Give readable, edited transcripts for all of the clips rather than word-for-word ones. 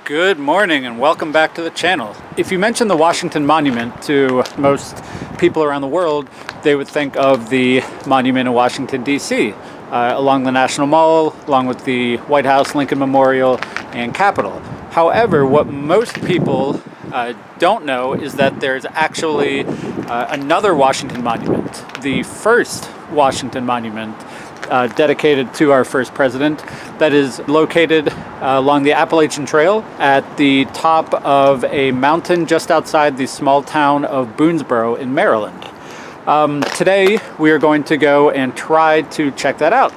Good morning and welcome back to the channel. If you mention the Washington Monument to most people around the world, they would think of the monument in Washington, D.C., along the National Mall, along with the White House, Lincoln Memorial, and Capitol. However, what most people don't know is that there's actually another Washington monument, the first Washington monument, dedicated to our first president, that is located along the Appalachian Trail at the top of a mountain just outside the small town of Boonesboro in Maryland. Today we are going to go and try to check that out.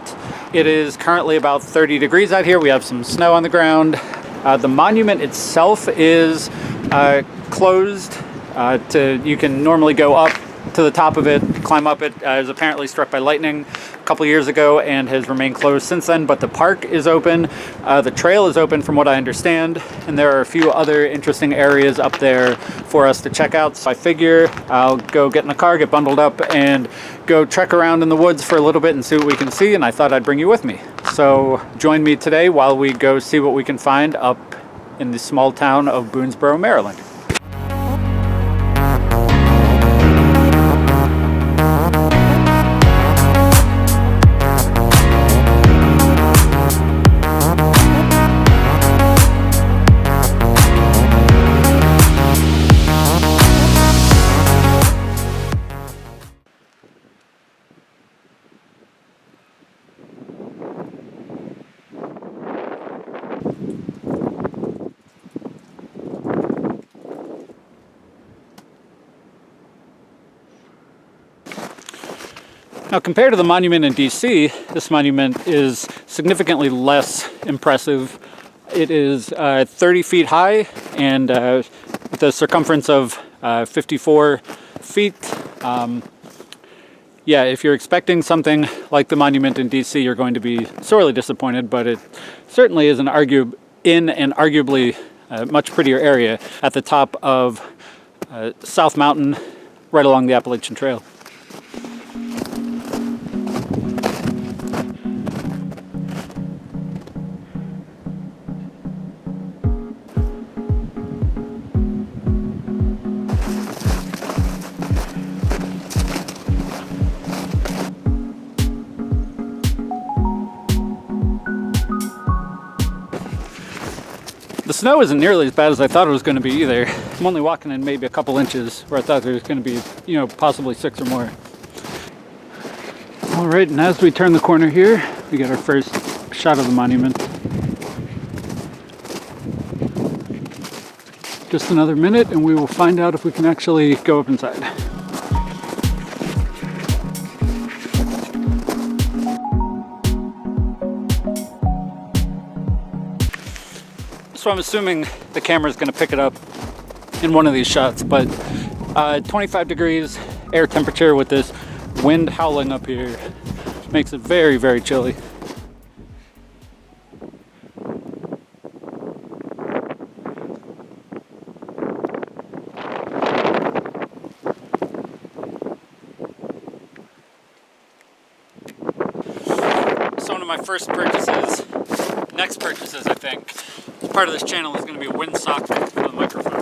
It is currently about 30 degrees out here. We have some snow on the ground. The monument itself is closed. You can normally go up to the top of it, climb up it. It was apparently struck by lightning a couple years ago and has remained closed since then, but the park is open. The trail is open from what I understand, and there are a few other interesting areas up there for us to check out. So I figure I'll go get in the car, get bundled up, and go trek around in the woods for a little bit and see what we can see, and I thought I'd bring you with me. So join me today while we go see what we can find up in the small town of Boonesboro, Maryland. Now, compared to the monument in D.C., this monument is significantly less impressive. It is 30 feet high and with a circumference of 54 feet. Yeah, if you're expecting something like the monument in D.C., you're going to be sorely disappointed, but it certainly is an arguably much prettier area at the top of South Mountain, right along the Appalachian Trail. The snow isn't nearly as bad as I thought it was going to be either. I'm only walking in maybe a couple inches where I thought there was going to be, possibly 6 or more. All right, and as we turn the corner here, we get our first shot of the monument. Just another minute and we will find out if we can actually go up inside. So I'm assuming the camera is going to pick it up in one of these shots, but 25 degrees air temperature with this wind howling up here makes it very, very chilly. So one of my first purchases, next purchases I think, part of this channel is going to be a windsock for the microphone.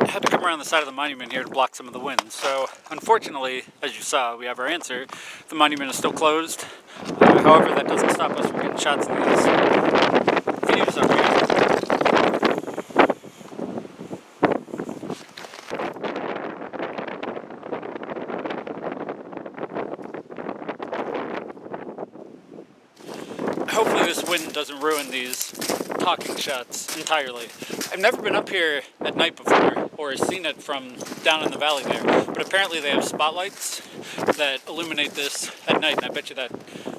I had to come around the side of the monument here to block some of the wind. So unfortunately, as you saw, we have our answer. The monument is still closed. However, that doesn't stop us from getting shots of these views up here. Hopefully this wind doesn't ruin these talking shots entirely. I've never been up here at night before or seen it from down in the valley there, but apparently they have spotlights that illuminate this at night, and I bet you that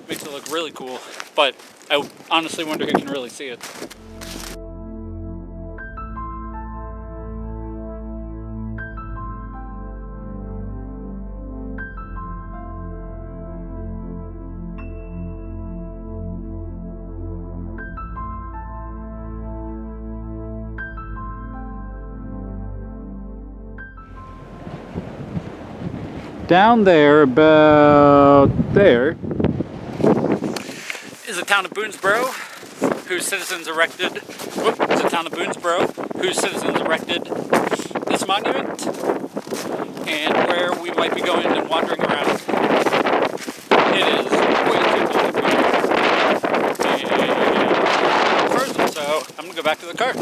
makes it look really cool, but I honestly wonder who can really see it. Down there, about there, is the town of Boonesboro, whose citizens erected this monument, and where we might be going and wandering around. It is way too cold and frozen, so I'm gonna go back to the car.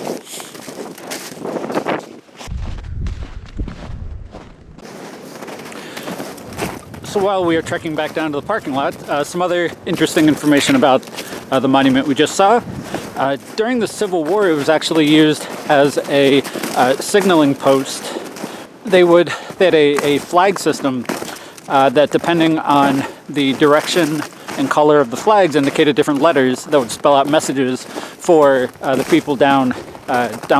So while we are trekking back down to the parking lot, some other interesting information about the monument we just saw. During the Civil War, it was actually used as a signaling post. They had a flag system that, depending on the direction and color of the flags, indicated different letters that would spell out messages for the people down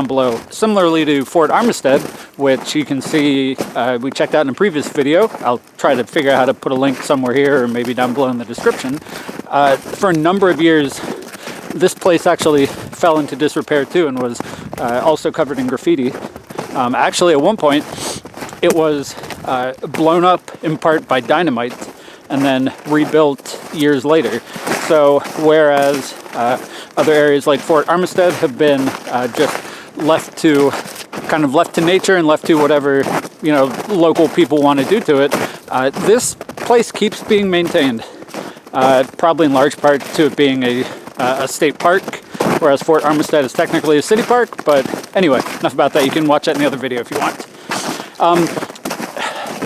below. Similarly to Fort Armistead, which you can see we checked out in a previous video. I'll try to figure out how to put a link somewhere here or maybe down below in the description. For a number of years, this place actually fell into disrepair too and was also covered in graffiti. Actually, at one point, it was blown up in part by dynamite and then rebuilt years later. So whereas other areas like Fort Armistead have been just left to nature and left to whatever local people want to do to it, this place keeps being maintained. Probably in large part to it being a state park, whereas Fort Armistead is technically a city park. But anyway, enough about that. You can watch that in the other video if you want.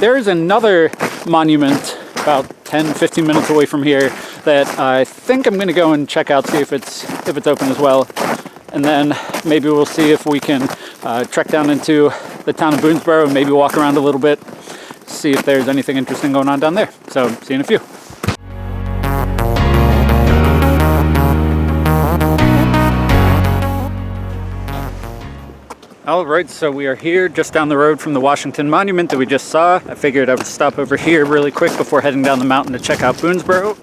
There is another monument about 10-15 minutes away from here that I think I'm going to go and check out, see if it's open as well. And then maybe we'll see if we can trek down into the town of Boonesboro and maybe walk around a little bit, see if there's anything interesting going on down there. So, see you in a few. Alright, so we are here just down the road from the Washington Monument that we just saw. I figured I would stop over here really quick before heading down the mountain to check out Boonesboro,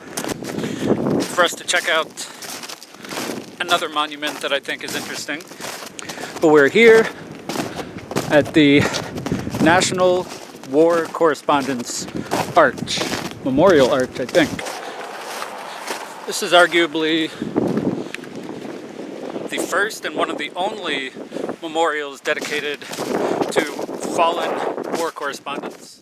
for us to check out another monument that I think is interesting. But we're here at the National War Correspondents Arch, Memorial Arch, I think. This is arguably the first and one of the only memorials dedicated to fallen war correspondents.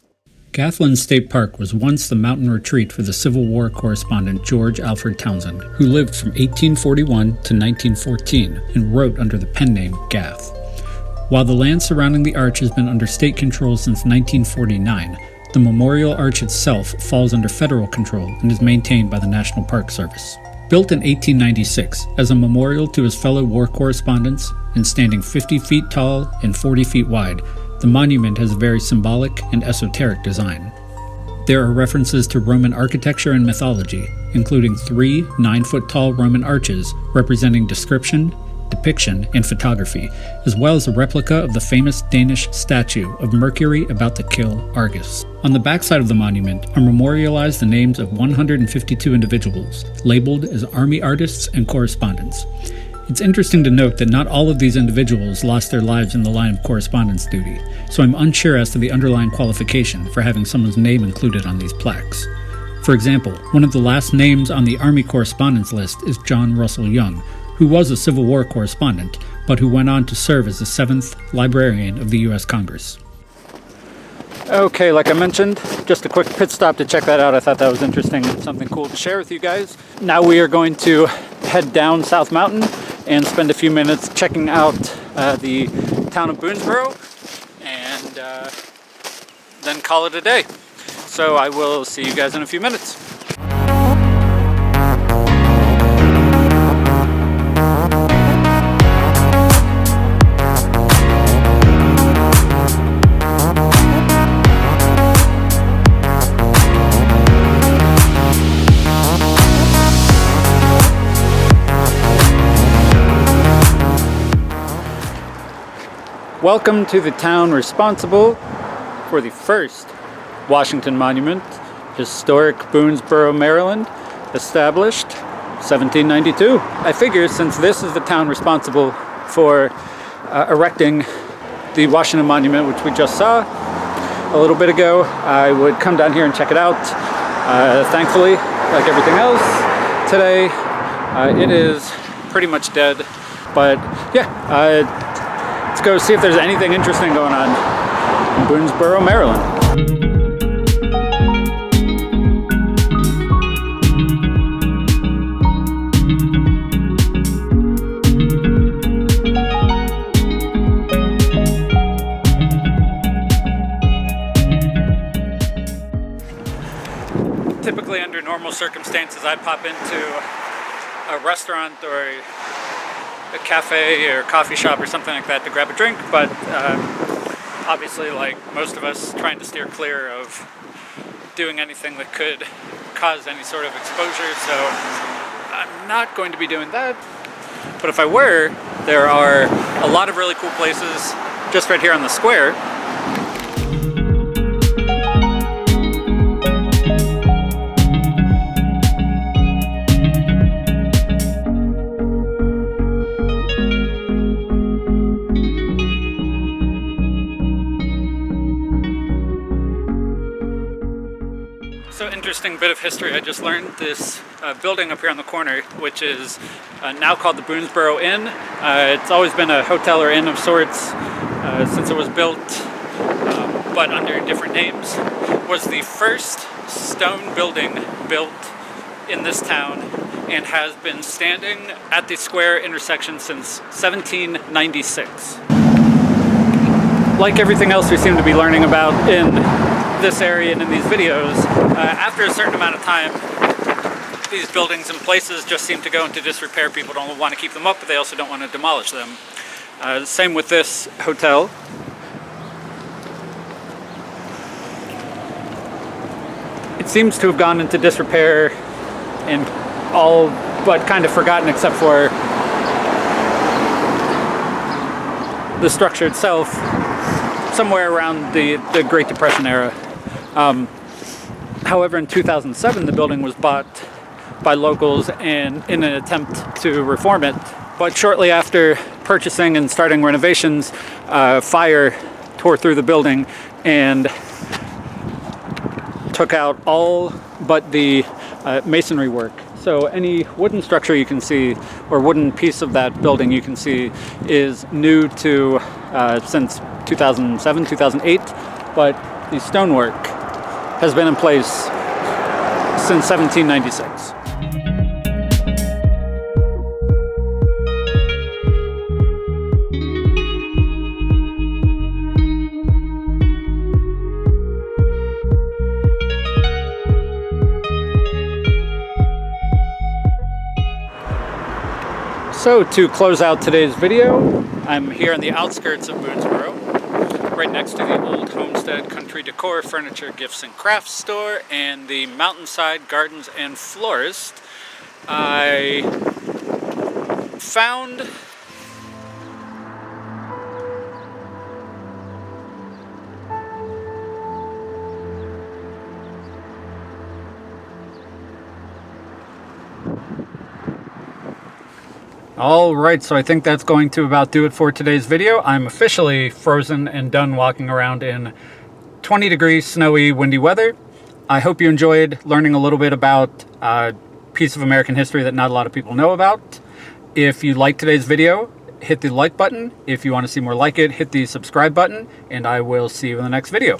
Gathland State Park was once the mountain retreat for the Civil War correspondent George Alfred Townsend, who lived from 1841 to 1914 and wrote under the pen name Gath. While the land surrounding the arch has been under state control since 1949, the memorial arch itself falls under federal control and is maintained by the National Park Service. Built in 1896 as a memorial to his fellow war correspondents and standing 50 feet tall and 40 feet wide, the monument has a very symbolic and esoteric design. There are references to Roman architecture and mythology, including 3 9-foot-tall Roman arches representing description, depiction, and photography, as well as a replica of the famous Danish statue of Mercury about to kill Argus. On the backside of the monument are memorialized the names of 152 individuals, labeled as Army artists and correspondents. It's interesting to note that not all of these individuals lost their lives in the line of correspondence duty, so I'm unsure as to the underlying qualification for having someone's name included on these plaques. For example, one of the last names on the Army correspondence list is John Russell Young, who was a Civil War correspondent, but who went on to serve as the 7th Librarian of the U.S. Congress. Okay, like I mentioned, just a quick pit stop to check that out. I thought that was interesting and something cool to share with you guys. Now we are going to head down South Mountain and spend a few minutes checking out the town of Boonesboro and then call it a day. So I will see you guys in a few minutes. Welcome to the town responsible for the first Washington Monument, historic Boonesboro, Maryland, established 1792. I figure since this is the town responsible for erecting the Washington Monument, which we just saw, a little bit ago, I would come down here and check it out. Thankfully, like everything else, today it is pretty much dead. But yeah, let's go see if there's anything interesting going on in Boonesboro, Maryland. Typically, under normal circumstances, I'd pop into a restaurant or a cafe or coffee shop or something like that to grab a drink, but obviously, like most of us, trying to steer clear of doing anything that could cause any sort of exposure, so I'm not going to be doing that. But if I were, there are a lot of really cool places just right here on the square. So interesting bit of history I just learned. This building up here on the corner, which is now called the Boonesboro Inn. It's always been a hotel or inn of sorts since it was built, but under different names, was the first stone building built in this town and has been standing at the square intersection since 1796. Like everything else we seem to be learning about in this area and in these videos, after a certain amount of time, these buildings and places just seem to go into disrepair. People don't want to keep them up, but they also don't want to demolish them. Same with this hotel. It seems to have gone into disrepair and all but kind of forgotten, except for the structure itself, somewhere around the Great Depression era. However, in 2007, the building was bought by locals and in an attempt to reform it. But shortly after purchasing and starting renovations, fire tore through the building and took out all but the masonry work. So any wooden structure you can see, or wooden piece of that building you can see, is new to since 2007, 2008, but the stonework has been in place since 1796. So to close out today's video, I'm here on the outskirts of Boonesboro, right next to the old Homestead Country Decor Furniture Gifts and Crafts store and the Mountainside Gardens and Florist. I found Alright, so I think that's going to about do it for today's video. I'm officially frozen and done walking around in 20 degree, snowy, windy weather. I hope you enjoyed learning a little bit about a piece of American history that not a lot of people know about. If you liked today's video, hit the like button. If you want to see more like it, hit the subscribe button, and I will see you in the next video.